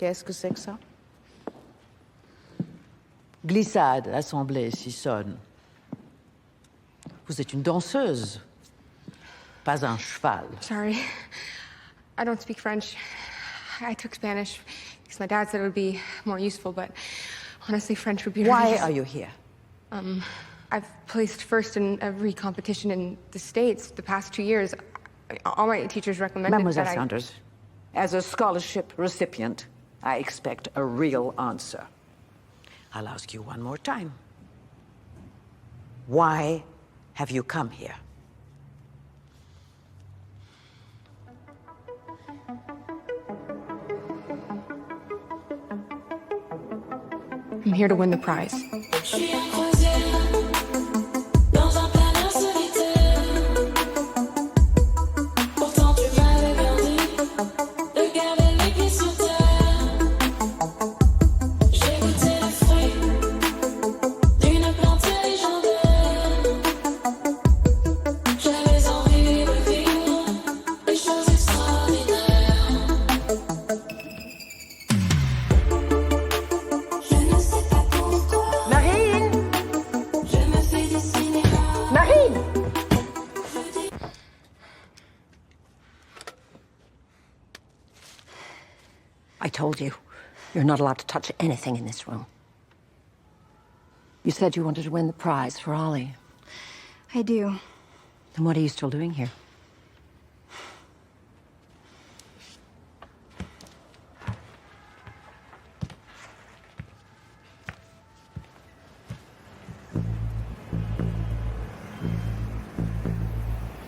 Qu'est-ce que c'est que ça? Glissade, assemblée, sonne. Vous êtes une danseuse, pas un cheval. Sorry. I don't speak French. I took Spanish because my dad said it would be more useful, but honestly, French would be Why really... are you here? I've placed first in every competition in the States the past 2 years. All my teachers recommended Mademoiselle that Sanders, as a scholarship recipient, I expect a real answer. I'll ask you one more time. Why have you come here? I'm here to win the prize. I told you, you're not allowed to touch anything in this room. You said you wanted to win the prize for Ollie. I do. Then what are you still doing here?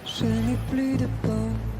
Je n'ai plus de peau.